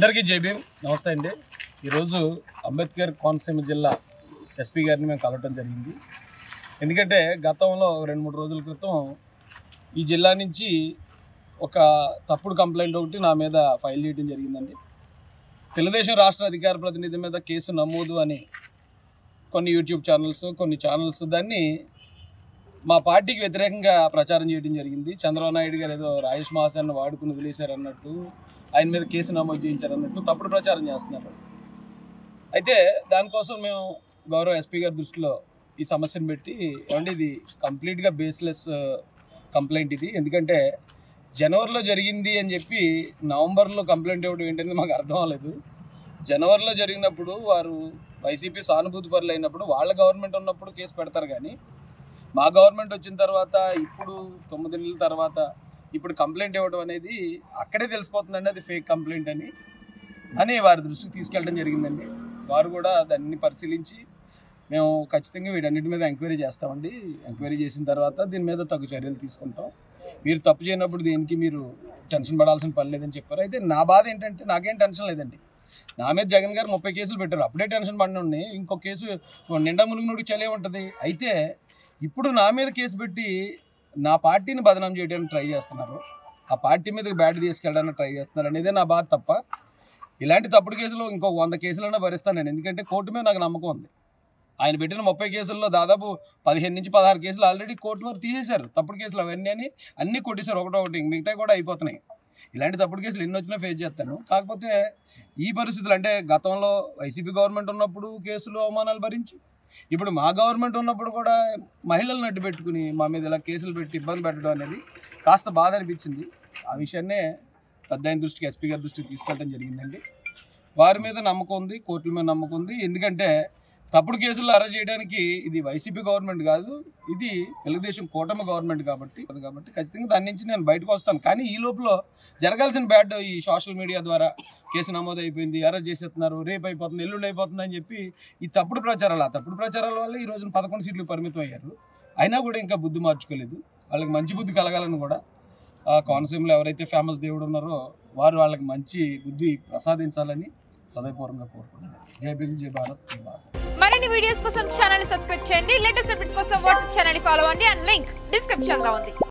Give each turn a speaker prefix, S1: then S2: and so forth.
S1: అందరికీ జై భీమ్. నమస్తే అండి. ఈరోజు అంబేద్కర్ కోనసీమ జిల్లా ఎస్పీ గారిని మేము కలవటం జరిగింది. ఎందుకంటే గతంలో 2-3 రోజుల క్రితం ఈ జిల్లా నుంచి ఒక తప్పుడు కంప్లైంట్ ఒకటి నా మీద ఫైల్ చేయడం జరిగిందండి. తెలుగుదేశం రాష్ట్ర అధికార ప్రతినిధి మీద కేసు నమోదు అని కొన్ని యూట్యూబ్ ఛానల్స్, కొన్ని ఛానల్స్ దాన్ని మా పార్టీకి వ్యతిరేకంగా ప్రచారం చేయడం జరిగింది. చంద్రబాబు నాయుడు గారు ఏదో రాజేష్ మహాశాన్ని వాడుకుని వదిలేశారన్నట్టు, ఆయన మీద కేసు నమోదు చేయించారన్నట్టు తప్పుడు ప్రచారం చేస్తున్నారు. అయితే దానికోసం మేము గౌరవ ఎస్పీ గారి దృష్టిలో ఈ సమస్యను పెట్టి, ఏమంటే ఇది కంప్లీట్గా బేస్లెస్ కంప్లైంట్ ఇది. ఎందుకంటే జనవరిలో జరిగింది అని చెప్పి నవంబర్లో కంప్లైంట్ ఇవ్వడం ఏంటనేది మాకు అర్థం అవ్వలేదు. జనవరిలో జరిగినప్పుడు వారు వైసీపీ సానుభూతి పరులు అయినప్పుడు వాళ్ళ గవర్నమెంట్ ఉన్నప్పుడు కేసు పెడతారు, కానీ మా గవర్నమెంట్ వచ్చిన తర్వాత ఇప్పుడు 9 నెలల తర్వాత ఇప్పుడు కంప్లైంట్ ఇవ్వడం అనేది అక్కడే తెలిసిపోతుందండి అది ఫేక్ కంప్లైంట్ అని వారి దృష్టికి తీసుకెళ్ళడం జరిగిందండి. వారు కూడా దాన్ని పరిశీలించి మేము ఖచ్చితంగా వీటన్నిటి మీద ఎంక్వైరీ చేస్తామండి. ఎంక్వైరీ చేసిన తర్వాత దీని మీద తగు చర్యలు తీసుకుంటాం. మీరు తప్పు చేయనప్పుడు దేనికి మీరు టెన్షన్ పడాల్సిన పని లేదని చెప్పారు. అయితే నా బాధ ఏంటంటే నాకేం టెన్షన్ లేదండి. నా మీద జగన్ గారు 30 కేసులు పెట్టారు. అప్పుడే టెన్షన్ పడినండి. ఇంకో కేసు నిండా ములుగునుడికి చలే ఉంటుంది. అయితే ఇప్పుడు నా మీద కేసు పెట్టి నా పార్టీని బదనాం చేయడానికి ట్రై చేస్తున్నారు, ఆ పార్టీ మీదకి బ్యాట్ తీసుకెళ్ళడానికి ట్రై చేస్తున్నారు అనేదే నా బాధ తప్ప, ఇలాంటి తప్పుడు కేసులు ఇంకో 100 కేసులైనా భరిస్తాను నేను. ఎందుకంటే కోర్టు మీద నాకు నమ్మకం ఉంది. ఆయన పెట్టిన 30 కేసుల్లో దాదాపు 15 నుంచి 16 కేసులు ఆల్రెడీ కోర్టు వారు తీసేశారు. తప్పుడు కేసులు అవన్నీ అన్నీ కొట్టేశారు, ఒకటి మిగతా కూడా అయిపోతున్నాయి. ఇలాంటి తప్పుడు కేసులు ఎన్ని వచ్చినా ఫేస్ చేస్తాను. కాకపోతే ఈ పరిస్థితులు అంటే గతంలో వైసీపీ గవర్నమెంట్ ఉన్నప్పుడు కేసులు అవమానాలు భరించి, ఇప్పుడు మా గవర్నమెంట్ ఉన్నప్పుడు కూడా మహిళలను అడ్డు పెట్టుకుని మా మీద ఇలా కేసులు పెట్టి ఇబ్బంది పెట్టడం అనేది కాస్త బాధ అనిపించింది. ఆ విషయాన్నే పెద్ద ఆయన దృష్టికి, ఎస్పీ గారి దృష్టికి తీసుకెళ్ళడం జరిగిందండి. వారి మీద నమ్మకం ఉంది, కోర్టుల మీద నమ్మకం ఉంది. ఎందుకంటే తప్పుడు కేసుల్లో అరెస్ట్ చేయడానికి ఇది వైసీపీ గవర్నమెంట్ కాదు, ఇది తెలుగుదేశం కూటమి గవర్నమెంట్ కాబట్టి ఖచ్చితంగా దాని నుంచి నేను బయటకు వస్తాను. కానీ ఈ లోపల జరగాల్సిన బ్యాడ్ ఈ సోషల్ మీడియా ద్వారా కేసు నమోదు అయిపోయింది, అరెస్ట్ చేసేస్తున్నారు, రేపు అయిపోతుంది, ఎల్లుండి అయిపోతుంది అని చెప్పి ఈ తప్పుడు ప్రచారాలు, ఆ తప్పుడు ప్రచారాల వల్ల ఈ రోజున 11 సీట్లు పరిమితం అయ్యారు. అయినా కూడా ఇంకా బుద్ధి మార్చుకోలేదు. వాళ్ళకి మంచి బుద్ధి కలగాలని కూడా కోనసీమలో ఎవరైతే ఫేమస్ దేవుడు ఉన్నారో వారు వాళ్ళకి మంచి బుద్ధి ప్రసాదించాలని హృదయపూర్వకంగా కోరుకుంటున్నాను. జై భీమ్, జై భారత్, జై భారత్.
S2: మరిన్ని వీడియోస్ కోసం ఛానల్ ని సబ్స్క్రైబ్ చేయండి. లేటెస్ట్ అప్డేట్స్ కోసం వాట్సాప్ ఛానల్ ని ఫాలో అవ్వండి. అండ్ లింక్ డిస్క్రిప్షన్ లో ఉంది.